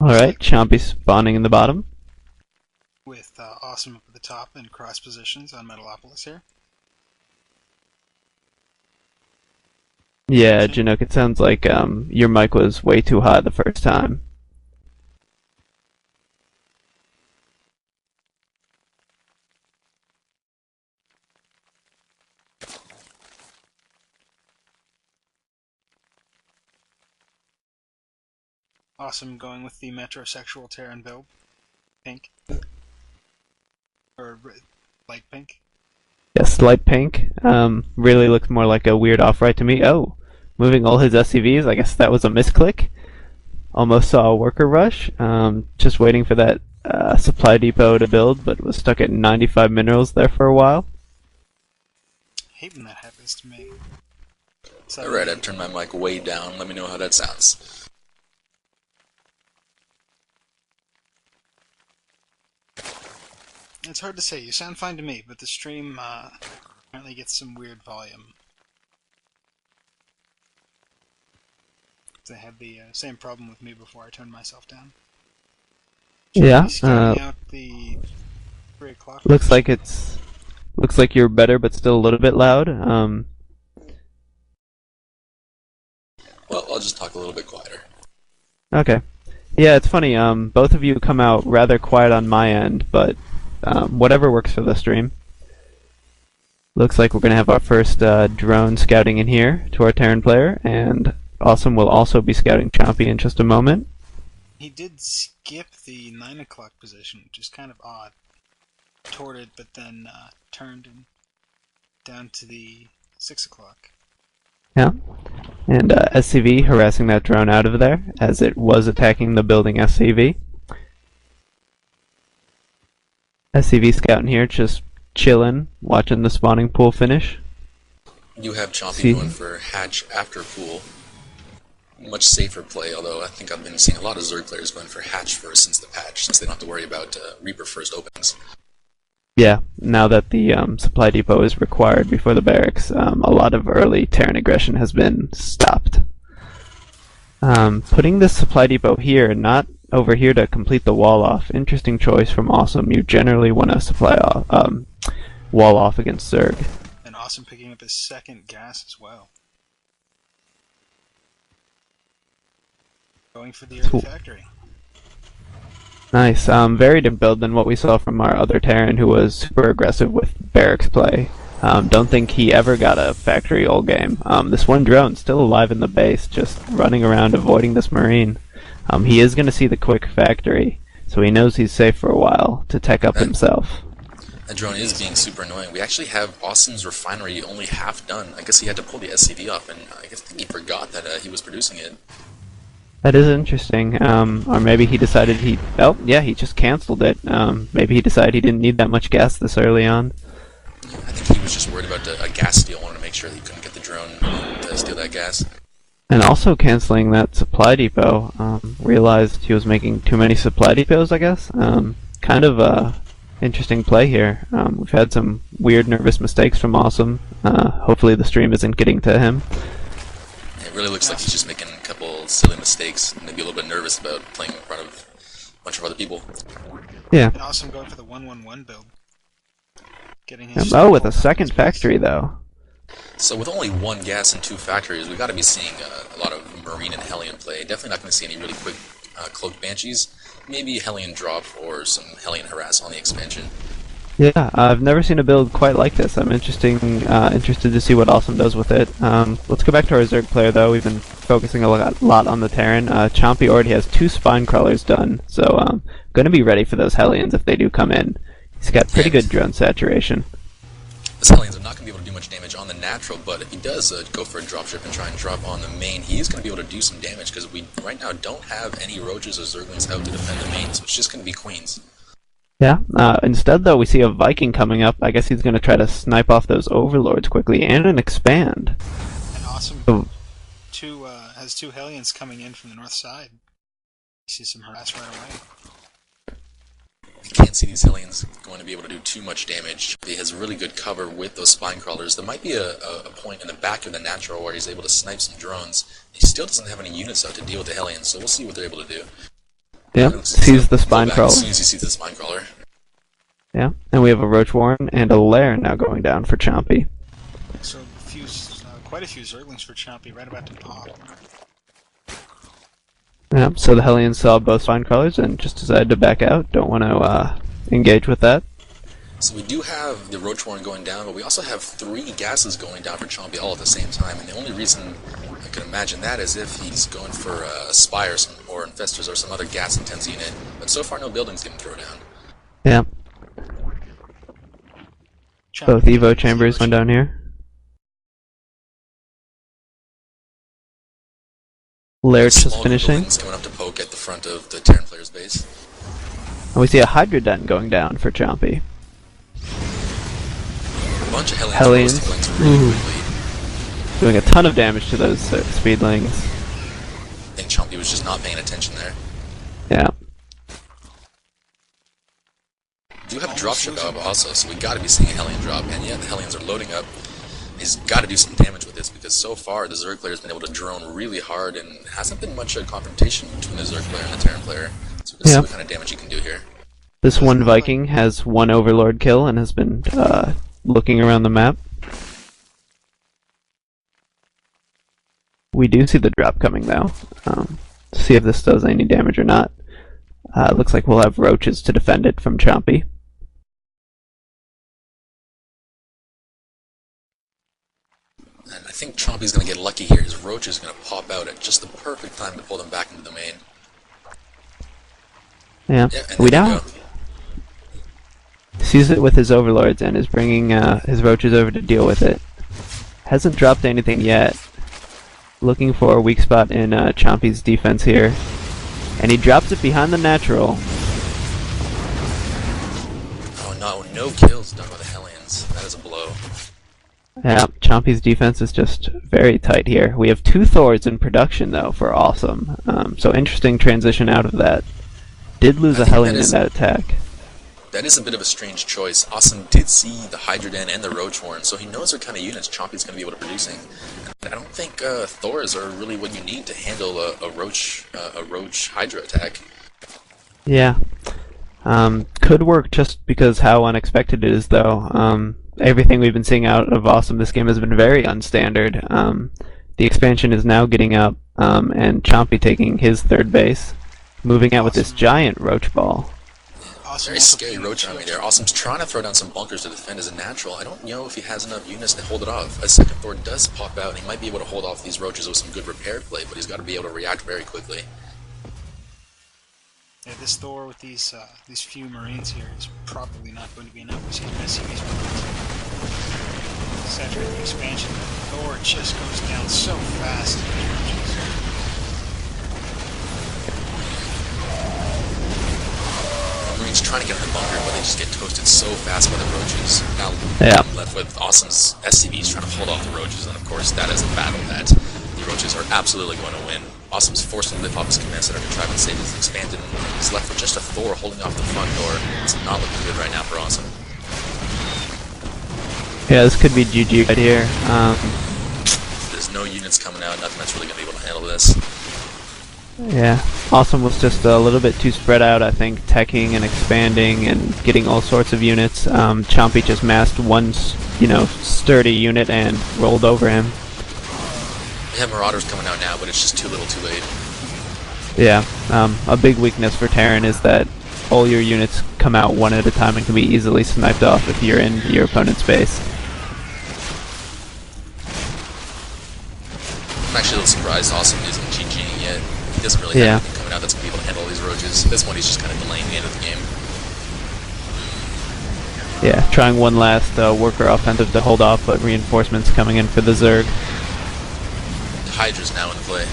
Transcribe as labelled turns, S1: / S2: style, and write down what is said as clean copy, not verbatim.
S1: Alright, Chompy spawning in the bottom.
S2: With Awesome up at the top and cross positions on Metalopolis here.
S1: Yeah, Janook, it sounds like your mic was way too high the first time.
S2: Awesome going with the metrosexual Terran build. Pink. Or light pink.
S1: Yes, light pink. Really looks more like a weird off-right to me. Oh, moving all his SCVs. I guess that was a misclick. Almost saw a worker rush. Just waiting for that supply depot to build, but was stuck at 95 minerals there for a while.
S2: Hate when that happens to me.
S3: Alright, I've turned my mic way down. Let me know how that sounds.
S2: It's hard to say. You sound fine to me, but the stream apparently gets some weird volume. I had the same problem with me before I turned myself down.
S1: Yeah.
S2: Out the 3 o'clock.
S1: Looks like you're better, but still a little bit loud.
S3: Well, I'll just talk a little bit quieter.
S1: Okay. Yeah, it's funny. Both of you come out rather quiet on my end, but whatever works for the stream. Looks like we're going to have our first drone scouting in here to our Terran player, and Awesome will also be scouting Chompy in just a moment.
S2: He did skip the 9 o'clock position, which is kind of odd. Toward it, but then turned and down to the 6 o'clock.
S1: Yeah. And SCV harassing that drone out of there as it was attacking the building SCV. SCV scouting here, just chilling, watching the spawning pool finish.
S3: You have Chompy going for hatch after pool. Much safer play, although I think I've been seeing a lot of Zerg players going for hatch first since the patch, since they don't have to worry about Reaper first opens.
S1: Yeah, now that the supply depot is required before the barracks, a lot of early Terran aggression has been stopped. Putting this supply depot here, not over here to complete the wall off. Interesting choice from Awesome. You generally want to supply wall off against Zerg.
S2: And Awesome picking up his second gas as well. Going for the early factory.
S1: Nice. Very different build than what we saw from our other Terran, who was super aggressive with barracks play. Don't think he ever got a factory all game. This one drone still alive in the base, just running around avoiding this Marine. He is going to see the quick factory, so he knows he's safe for a while to tech up himself.
S3: That drone is being super annoying. We actually have Awesome's refinery only half done. I guess he had to pull the SCV off, and I think he forgot that he was producing it.
S1: That is interesting. Or maybe he decided he... Oh, yeah, he just canceled it. Maybe he decided he didn't need that much gas this early on.
S3: I think he was just worried about a gas steal, wanted to make sure that he couldn't get the drone to steal that gas.
S1: And also canceling that supply depot. Realized he was making too many supply depots, I guess. Kind of a interesting play here. We've had some weird, nervous mistakes from Awesome. Hopefully the stream isn't getting to him.
S3: It really looks like he's just making a couple silly mistakes, and maybe a little bit nervous about playing in front of a bunch of other people.
S1: Yeah.
S2: And Awesome going for the 1-1-1 build. Getting his
S1: With a second factory, though.
S3: So with only one gas and two factories, we've got to be seeing a lot of Marine and Hellion play. Definitely not going to see any really quick cloaked Banshees. Maybe Hellion drop or some Hellion harass on the expansion.
S1: Yeah, I've never seen a build quite like this. I'm interested to see what Awesome does with it. Let's go back to our Zerg player, though. We've been focusing a lot on the Terran. Chompy already has 2 spine crawlers done, so going to be ready for those Hellions if they do come in. He's got pretty good drone saturation.
S3: The Hellions are not going to be able to do much damage on the natural, but if he does go for a dropship and try and drop on the main, he is going to be able to do some damage, because we right now don't have any Roaches or Zerglings out to defend the main, so it's just going to be Queens.
S1: Yeah, instead though we see a Viking coming up. I guess he's going to try to snipe off those Overlords quickly and an expand.
S2: And Awesome has 2 Hellions coming in from the north side. You see some harass right away.
S3: I can't see these Hellions going to be able to do too much damage. He has really good cover with those spine crawlers. There might be a point in the back of the natural where he's able to snipe some drones. He still doesn't have any units out to deal with the Hellions, so we'll see what they're able to do.
S1: Yep, sees the spine
S3: As
S1: crawler.
S3: soon as he sees the spine crawler.
S1: Yeah, and we have a Roach Warren and a Lair now going down for Chompy.
S2: So quite a few Zerglings for Chompy right about to pop.
S1: Yeah, so the Hellions saw both spine crawlers and just decided to back out. Don't want to engage with that.
S3: So we do have the Roach Warren going down, but we also have 3 gases going down for Chompy all at the same time, and the only reason I can imagine that is if he's going for a Spire or Infestors or some other gas-intense unit, but so far no buildings getting thrown down.
S1: Yeah,
S2: Chompy
S1: both Evo chambers went down here. Lair just
S3: Small
S1: finishing.
S3: buildings coming up to poke at the front of the Terran player's base.
S1: And we see a Hydra Den going down for Chompy.
S3: A bunch of
S1: Hellions.
S3: roasting links really quickly.
S1: Doing a ton of damage to those speedlings.
S3: I think Chompy was just not paying attention there.
S1: Yeah.
S3: We do have a dropship up also, so we got to be seeing a Hellion drop, and yeah, the Hellions are loading up. He's got to do some damage with this, because so far the Zerg player has been able to drone really hard, and hasn't been much a confrontation between the Zerg player and the Terran player. So we'll see what kind of damage he can do here.
S1: This one Viking has one Overlord kill and has been looking around the map. We do see the drop coming though. See if this does any damage or not. Looks like we'll have roaches to defend it from Chompy.
S3: And I think Chompy's going to get lucky here. His roach is going to pop out at just the perfect time to pull them back into the main.
S1: Yeah,
S3: and
S1: we
S3: there
S1: now
S3: go.
S1: sees it with his Overlords and is bringing his roaches over to deal with it. Hasn't dropped anything yet. Looking for a weak spot in Chompy's defense here. And he drops it behind the natural.
S3: Oh no, no kills done by the Hellions. That is a blow.
S1: Yeah, Chompy's defense is just very tight here. We have 2 Thors in production though for Awesome. So interesting transition out of that. Did lose a Hellion in that attack.
S3: That is a bit of a strange choice. Awesome did see the Hydra Den and the Roach Warren, so he knows what kind of units Chompy's going to be able to producing. And I don't think Thors are really what you need to handle a Roach Hydra attack.
S1: Yeah. Could work just because how unexpected it is though. Everything we've been seeing out of Awesome this game has been very unstandard. The expansion is now getting up, and Chompy taking his 3rd base. Moving out with this giant roach ball.
S2: Awesome.
S3: Very scary roach army there. Awesome's trying to throw down some bunkers to defend as a natural. I don't know if he has enough units to hold it off. A second Thor does pop out, and he might be able to hold off these roaches with some good repair play, but he's got to be able to react very quickly.
S2: Yeah, this Thor with these few Marines here is probably not going to be enough. We see SCVs saturate the expansion. Thor just goes down so fast.
S3: Marines trying to get in the bunker, but they just get toasted so fast by the roaches. Now left with Awesome's SCVs trying to hold off the roaches, and of course that is a battle that the roaches are absolutely going to win. Awesome's forced to lift off his command center to try and save his expanded, and he's left with just a Thor holding off the front door. It's not looking good right now for Awesome.
S1: Yeah, this could be GG right here.
S3: There's no units coming out, nothing that's really going to be able to handle this.
S1: Yeah, Awesome was just a little bit too spread out, I think, teching and expanding and getting all sorts of units. Chompy just massed one, sturdy unit and rolled over him.
S3: We have Marauders coming out now, but it's just too little too late.
S1: Yeah, a big weakness for Terran is that all your units come out one at a time and can be easily sniped off if you're in your opponent's base.
S3: I'm actually a little surprised Awesome isn't GGing yet. He doesn't really have anything coming out that's going to be able to handle all these roaches. This one he's just kind of delaying the end of the game.
S1: Yeah, trying one last worker offensive to hold off, but reinforcements coming in for the Zerg.
S3: The Hydra's now in play.